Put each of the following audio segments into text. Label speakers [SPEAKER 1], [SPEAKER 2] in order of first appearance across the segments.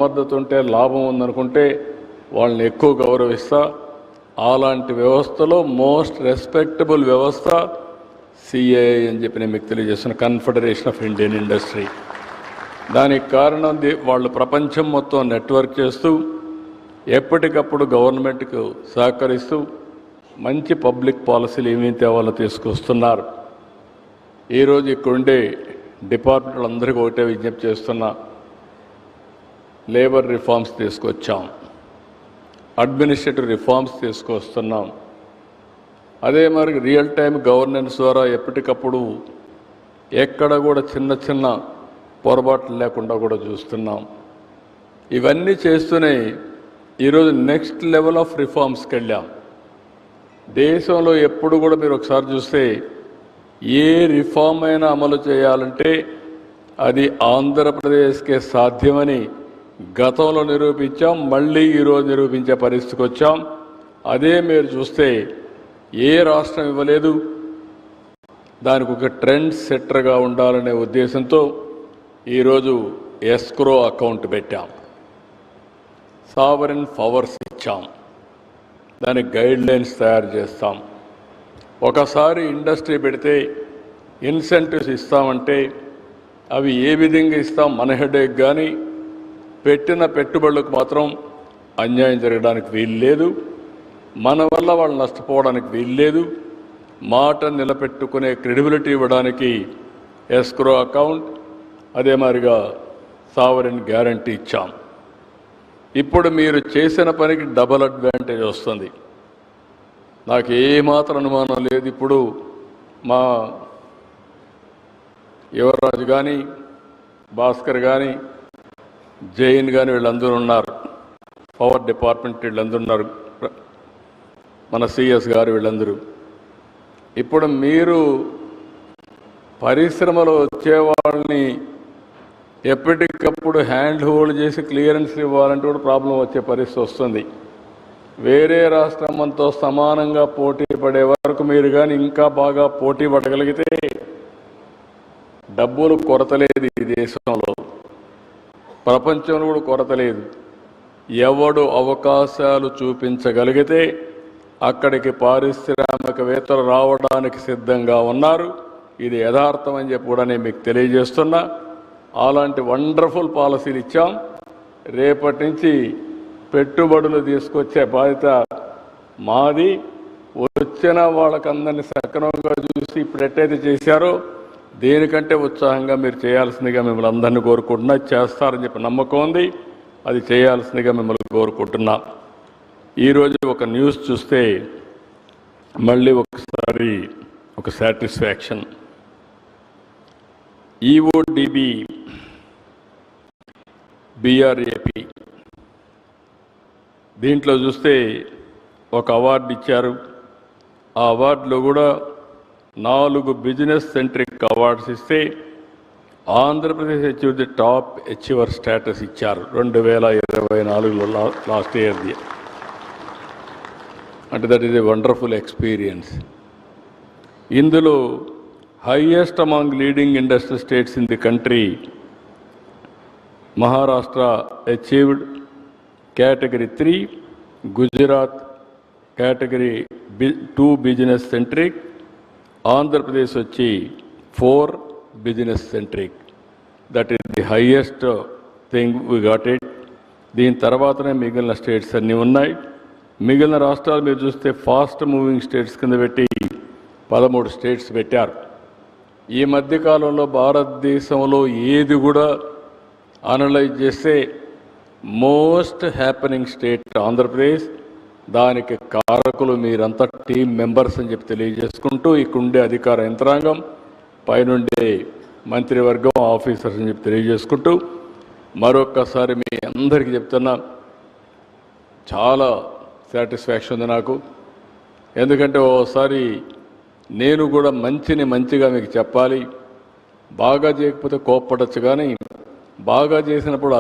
[SPEAKER 1] సమర్థత ఉంటే లాభం ఉందనుకుంటే వాళ్ళని ఎక్కువ గౌరవిస్తా. అలాంటి వ్యవస్థలో మోస్ట్ రెస్పెక్టబుల్ వ్యవస్థ సిఐఐ అని చెప్పి నేను మీకు తెలియజేస్తున్న కన్ఫెడరేషన్ ఆఫ్ ఇండియన్ ఇండస్ట్రీ. దానికి కారణం వాళ్ళు ప్రపంచం మొత్తం నెట్వర్క్ చేస్తూ ఎప్పటికప్పుడు గవర్నమెంట్కు సహకరిస్తూ మంచి పబ్లిక్ పాలసీలు ఏమేమి తేవాలో తీసుకొస్తున్నారు. ఈరోజు ఇక్కడుండే డిపార్ట్మెంట్లు అందరికీ ఒకటే విజ్ఞప్తి చేస్తున్నా, లేబర్ రిఫార్మ్స్ తీసుకొచ్చాం, అడ్మినిస్ట్రేటివ్ రిఫార్మ్స్ తీసుకొస్తున్నాం. అదే మరి రియల్ టైం గవర్నెన్స్ ద్వారా ఎప్పటికప్పుడు ఎక్కడ కూడా చిన్న చిన్న పొరపాట్లు లేకుండా కూడా చూస్తున్నాం. ఇవన్నీ చేస్తూనే ఈరోజు నెక్స్ట్ లెవెల్ ఆఫ్ రిఫార్మ్స్కి వెళ్ళాం. దేశంలో ఎప్పుడు కూడా మీరు ఒకసారి చూస్తే ఏ రిఫార్మ్ అయినా అమలు చేయాలంటే అది ఆంధ్రప్రదేశ్కే సాధ్యమని గతంలో నిరూపించాం, మళ్ళీ ఈరోజు నిరూపించే పరిస్థితికి వచ్చాం. అదే మీరు చూస్తే ఏ రాష్ట్రం ఇవ్వలేదు. దానికి ఒక ట్రెండ్ సెట్టర్గా ఉండాలనే ఉద్దేశంతో ఈరోజు ఎస్క్రో అకౌంట్ పెట్టాం, సావరెన్ పవర్స్ ఇచ్చాం, దానికి గైడ్ లైన్స్ తయారు చేస్తాం. ఒకసారి ఇండస్ట్రీ పెడితే ఇన్సెంటివ్స్ ఇస్తామంటే అవి ఏ విధంగా ఇస్తాం, మన హెడేక్ కానీ పెట్టిన పెట్టుబడులకు మాత్రం అన్యాయం జరగడానికి వీలు లేదు, మన వల్ల వాళ్ళు నష్టపోవడానికి వీలు లేదు. మాట నిలబెట్టుకునే క్రెడిబిలిటీ ఇవ్వడానికి ఎస్క్రో అకౌంట్, అదే మాదిరిగా సావరెన్ గ్యారంటీ ఇచ్చాం. ఇప్పుడు మీరు చేసిన పనికి డబల్ అడ్వాంటేజ్ వస్తుంది. నాకు ఏమాత్రం అనుమానం లేదు. ఇప్పుడు మా యువరాజు కానీ, భాస్కర్ కానీ, జైన్ కానీ వీళ్ళందరూ ఉన్నారు, పవర్ డిపార్ట్మెంట్ వీళ్ళందరూ ఉన్నారు, మన సిఎస్ గారు వీళ్ళందరూ. ఇప్పుడు మీరు పరిశ్రమలో వచ్చేవాళ్ళని ఎప్పటికప్పుడు హ్యాండ్ హోల్డ్ చేసి క్లియరెన్స్ ఇవ్వాలంటే కూడా ప్రాబ్లం వచ్చే పరిస్థితి వస్తుంది. వేరే రాష్ట్రంతో సమానంగా పోటీ పడే వరకు మీరు కానీ ఇంకా బాగా పోటీ పడగలిగితే డబ్బులు కొరత లేదు ఈ దేశంలో, ప్రపంచంలో కూడా కొరత లేదు. ఎవడు అవకాశాలు చూపించగలిగితే అక్కడికి పారిశ్రామికవేత్తలు రావడానికి సిద్ధంగా ఉన్నారు. ఇది యథార్థం అని చెప్పి కూడా నేను మీకు తెలియజేస్తున్నా. అలాంటి వండర్ఫుల్ పాలసీలు ఇచ్చాం. రేపటి నుంచి పెట్టుబడులు తీసుకొచ్చే బాధ్యత మాది. వచ్చిన వాళ్ళకందరినీ సక్రమంగా చూసి ఇప్పుడు ఎట్టయితే చేశారో దేనికంటే ఉత్సాహంగా మీరు చేయాల్సిందిగా మిమ్మల్ని అందరినీ కోరుకుంటున్నా. చేస్తారని చెప్పి నమ్మకం ఉంది, అది చేయాల్సిందిగా మిమ్మల్ని కోరుకుంటున్నా. ఈరోజు ఒక న్యూస్ చూస్తే మళ్ళీ ఒకసారి ఒక సాటిస్ఫాక్షన్. ఈఓడిబి బిఆర్ఏపి దీంట్లో చూస్తే ఒక అవార్డు ఇచ్చారు. ఆ అవార్డులో కూడా 4 బిజినెస్ సెంట్రిక్ అవార్డ్స్ ఇస్తే Andhra Pradesh achieve the top achiever status ఇచ్చారు 2024లో లాస్ట్ ఇయర్ది. అంటే that is a wonderful experience. ఇందులో highest among leading industrial states in the country, Maharashtra achieved category 3, Gujarat category 2 business centric, Andhra Pradesh వచ్చి 4 business centric. That is the highest thing we got it. దీని తర్వాతనే మిగిలిన states అన్నీ ఉన్నాయి. మిగిలిన రాష్ట్రాలు మీరు చూస్తే ఫాస్ట్ మూవింగ్ స్టేట్స్ కింద పెట్టి 13 స్టేట్స్ పెట్టారు. ఈ మధ్యకాలంలో భారతదేశంలో ఏది కూడా అనలైజ్ చేస్తే మోస్ట్ హ్యాపెనింగ్ స్టేట్ ఆంధ్రప్రదేశ్. దానికి కారకులు మీరంతా టీమ్ మెంబర్స్ అని చెప్పి తెలియజేసుకుంటూ, ఇక్కడుండే అధికార యంత్రాంగం, పైనుండే మంత్రివర్గం, ఆఫీసర్స్ అని చెప్పి తెలియజేసుకుంటూ మరొక్కసారి మీ అందరికీ చెప్తున్నా, చాలా సాటిస్ఫాక్షన్ ఉంది నాకు. ఎందుకంటే ఓసారి నేను కూడా మంచిగా మీకు చెప్పాలి. బాగా చేయకపోతే కోప్పడచ్చు, కానీ బాగా చేసినప్పుడు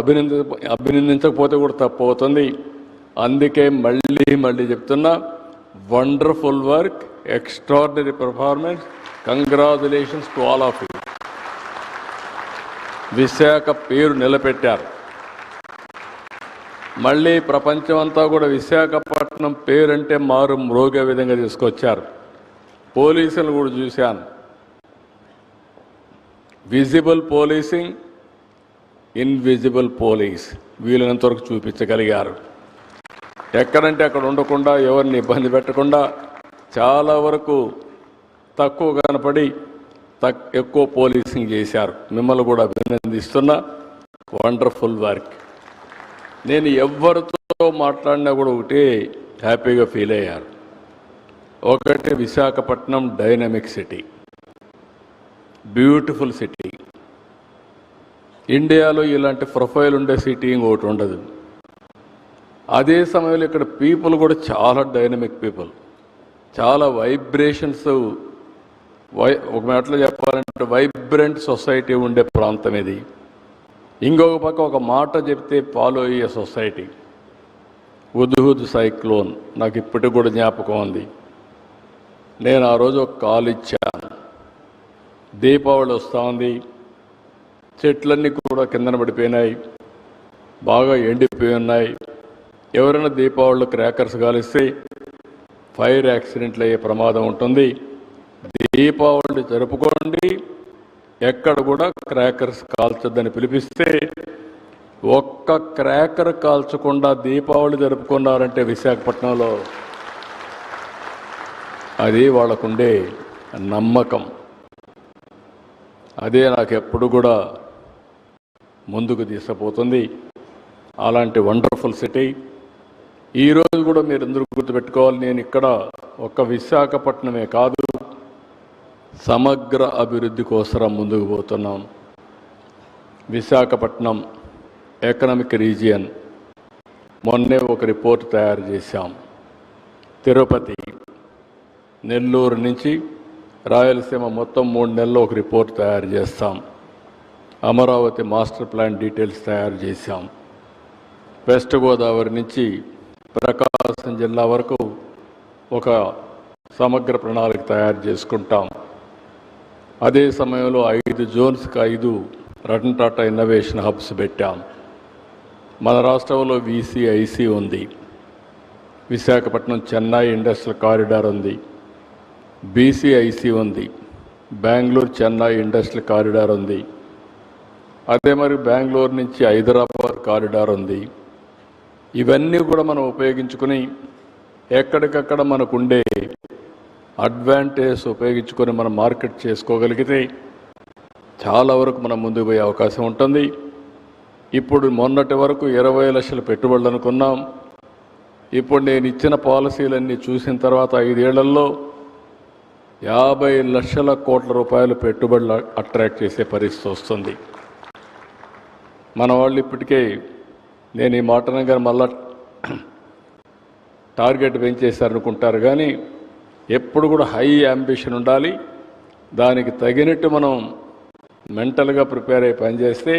[SPEAKER 1] అభినందించకపోతే కూడా తప్పు అవుతుంది. అందుకే మళ్ళీ చెప్తున్నా, wonderful work, extraordinary performance, congratulations to all of you. Visakha పేరు నిలబెట్టారు. మళ్ళీ ప్రపంచం అంతా కూడా విశాఖపట్నం పేరంటే మారు మ్రోగే విధంగా తీసుకొచ్చారు. పోలీసులు కూడా చూశాను. విజిబుల్ పోలీసింగ్, ఇన్విజిబుల్ పోలీస్ వీలైనంతవరకు చూపించగలిగారు. ఎక్కడంటే అక్కడ ఉండకుండా, ఎవరిని ఇబ్బంది పెట్టకుండా చాలా వరకు తక్కువ కనపడి ఎక్కువ పోలీసింగ్ చేశారు. మిమ్మల్ని కూడా అభినందిస్తున్నా. Wonderful work. నేను ఎవరితో మాట్లాడినా కూడా ఒకటే హ్యాపీగా ఫీల్ అయ్యారు. ఒకటి, Visakhapatnam dynamic city, beautiful city. ఇండియాలో ఇలాంటి ప్రొఫైల్ ఉండే సిటీ ఇంకోటి ఉండదు. అదే సమయంలో ఇక్కడ పీపుల్ కూడా చాలా డైనమిక్ పీపుల్, చాలా వైబ్రేషన్స్, ఒక మాటలో చెప్పాలంటే వైబ్రెంట్ సొసైటీ ఉండే ప్రాంతం ఇది. ఇంకొక పక్క ఒక మాట చెప్తే ఫాలో అయ్యే సొసైటీ. హుద్హుద్ సైక్లోన్ నాకు ఇప్పటికి కూడా జ్ఞాపకం ఉంది. నేను ఆ రోజు ఒక కాల్ ఇచ్చాను. దీపావళి వస్తూ ఉంది, చెట్లన్నీ కూడా కిందన పడిపోయినాయి, బాగా ఎండిపోయి ఉన్నాయి. ఎవరైనా దీపావళిలో క్రాకర్స్ కాలిస్తే ఫైర్ యాక్సిడెంట్లు అయ్యే ప్రమాదం ఉంటుంది. దీపావళి జరుపుకోండి, ఎక్కడ కూడా క్రాకర్స్ కాల్చొద్దని పిలిపిస్తే ఒక్క క్రాకర్ కాల్చకుండా దీపావళి జరుపుకున్నారంటే విశాఖపట్నంలో అది వాళ్ళకుండే నమ్మకం. అదే నాకు ఎప్పుడు కూడా ముందుకు తీసుకుపోతుంది. అలాంటి వండర్ఫుల్ సిటీ. ఈరోజు కూడా మీరు అందరూ గుర్తుపెట్టుకోవాలి, నేను ఇక్కడ ఒక్క విశాఖపట్నమే కాదు, సమగ్ర అభివృద్ధి కోసం ముందుకు పోతున్నాం. విశాఖపట్నం ఎకనామిక్ రీజియన్ మొన్నే ఒక రిపోర్ట్ తయారు చేశాం. తిరుపతి, నెల్లూరు నుంచి రాయలసీమ మొత్తం 3 నెలల్లో ఒక రిపోర్ట్ తయారు చేస్తాం. అమరావతి మాస్టర్ ప్లాన్ డీటెయిల్స్ తయారు చేశాం. వెస్ట్ గోదావరి నుంచి ప్రకాశం జిల్లా వరకు ఒక సమగ్ర ప్రణాళిక తయారు చేసుకుంటాం. అదే సమయంలో 5 జోన్స్కి 5 రతన్ టాటా ఇన్నోవేషన్ హబ్స్ పెట్టాం. మన రాష్ట్రంలో VCIC ఉంది, విశాఖపట్నం చెన్నై ఇండస్ట్రియల్ కారిడార్ ఉంది, BCIC ఉంది, బెంగళూరు చెన్నై ఇండస్ట్రియల్ కారిడార్ ఉంది, అదే మరి బెంగళూరు నుంచి హైదరాబాద్ కారిడార్ ఉంది. ఇవన్నీ కూడా మనం ఉపయోగించుకుని ఎక్కడికక్కడ మనకుండే అడ్వాంటేజ్ ఉపయోగించుకొని మనం మార్కెట్ చేసుకోగలిగితే చాలా వరకు మనం ముందుకు పోయే అవకాశం ఉంటుంది. ఇప్పుడు మొన్నటి వరకు 20 లక్షల పెట్టుబడులు అనుకున్నాం. ఇప్పుడు నేను ఇచ్చిన పాలసీలన్నీ చూసిన తర్వాత 5 ఏళ్లలో 50 లక్షల కోట్ల రూపాయలు పెట్టుబడులు అట్రాక్ట్ చేసే పరిస్థితి వస్తుంది. మన వాళ్ళు ఇప్పటికే, నేను ఈ మాట అనగానే మళ్ళా టార్గెట్ పెంచేశారనుకుంటారు, కానీ ఎప్పుడు కూడా హై అంబిషన్ ఉండాలి. దానికి తగినట్టు మనం మెంటల్గా ప్రిపేర్ అయ్యి పనిచేస్తే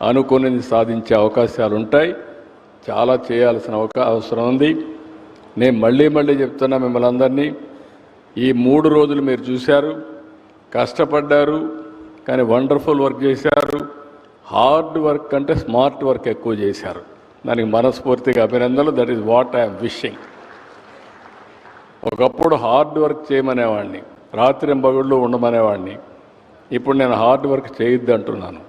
[SPEAKER 1] అనుకున్నది సాధించే అవకాశాలు ఉంటాయి. చాలా చేయాల్సిన అవసరం ఉంది. నేను మళ్ళీ చెప్తున్నా మిమ్మల్ని అందరినీ, ఈ 3 రోజులు మీరు చూశారు, కష్టపడ్డారు, కానీ వండర్ఫుల్ వర్క్ చేశారు. హార్డ్ వర్క్ కంటే స్మార్ట్ వర్క్ ఎక్కువ చేశారు. దానికి మనస్ఫూర్తిగా అభినందనలు. That is what I'm wishing. ఒకప్పుడు హార్డ్ వర్క్ చేయమనేవాడిని, రాత్రింబగళ్ళు ఉండమనేవాడిని. ఇప్పుడు నేను హార్డ్ వర్క్ చేయొద్దు అంటున్నాను.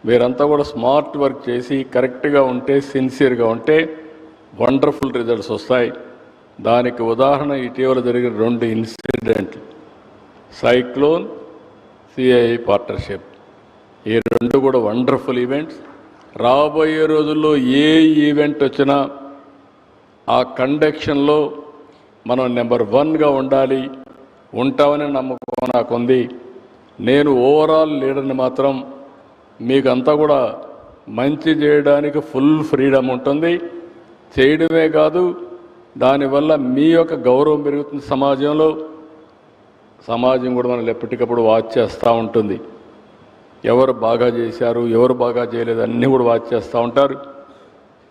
[SPEAKER 1] మీరంతా కూడా స్మార్ట్ వర్క్ చేసి కరెక్ట్గా ఉంటే, సిన్సియర్గా ఉంటే వండర్ఫుల్ రిజల్ట్స్ వస్తాయి. దానికి ఉదాహరణ ఇటీవల జరిగిన 2 ఇన్సిడెంట్లు, సైక్లోన్, CII పార్ట్నర్షిప్. ఈ 2 కూడా వండర్ఫుల్ ఈవెంట్స్. రాబోయే రోజుల్లో ఏ ఈవెంట్ వచ్చినా ఆ కండక్షన్లో మనం నెంబర్ 1గా ఉండాలి. ఉంటామని నమ్మకం నాకుంది. నేను ఓవరాల్ లీడర్ని మాత్రం మీకు అంతా కూడా మంచి చేయడానికి ఫుల్ ఫ్రీడమ్ ఉంటుంది. చేయడమే కాదు, దానివల్ల మీ యొక్క గౌరవం పెరుగుతుంది సమాజంలో. సమాజం కూడా మనల్ని ఎప్పటికప్పుడు వాచ్ చేస్తూ ఉంటుంది. ఎవరు బాగా చేశారు, ఎవరు బాగా చేయలేదు అన్నీ కూడా వాచ్ చేస్తూ ఉంటారు.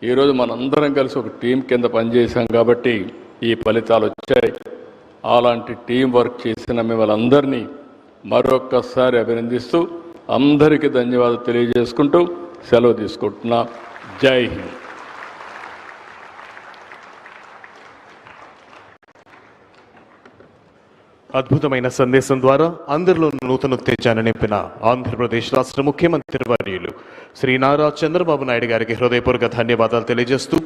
[SPEAKER 1] ఈరోజు మనందరం కలిసి ఒక టీం కింద పనిచేసాం కాబట్టి ఈ ఫలితాలు వచ్చాయి. అలాంటి టీం వర్క్ చేసిన మిమ్మల్ని అందరినీ మరొక్కసారి అభినందిస్తూ అందరికీ ధన్యవాదాలు తెలియజేసుకుంటూ సెలవు తీసుకుంటున్నా. జై హింద్.
[SPEAKER 2] అద్భుతమైన సందేశం ద్వారా అందరిలో నూతన ఉత్తేజాన్ని నింపిన ఆంధ్రప్రదేశ్ రాష్ట్ర ముఖ్యమంత్రి వర్యులు శ్రీ నారా చంద్రబాబు నాయుడు గారికి హృదయపూర్వక ధన్యవాదాలు తెలియజేస్తూ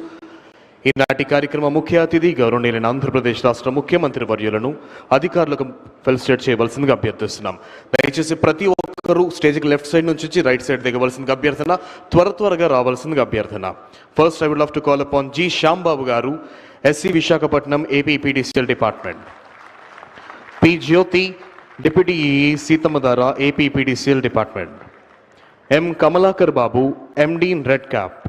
[SPEAKER 2] ఈనాటి కార్యక్రమ ముఖ్య అతిథి గౌరవనీయులైన ఆంధ్రప్రదేశ్ రాష్ట్ర ముఖ్యమంత్రి వర్యులను అధికారులకు ఫెలిసిటేట్ చేయవలసిందిగా అభ్యర్థిస్తున్నాం. దయచేసి ప్రతి ఒక్కరూ స్టేజ్కి లెఫ్ట్ సైడ్ నుంచి రైట్ సైడ్ దిగవలసిందిగా అభ్యర్థన, త్వరగా రావాల్సిందిగా అభ్యర్థన. First I would love to call upon G Shyambabu గారు, SE Visakhapatnam APPDCL department. P Jyothi, deputy EE Seethammadhara APPDCL department. M Kamalakar Babu, MD in red cap.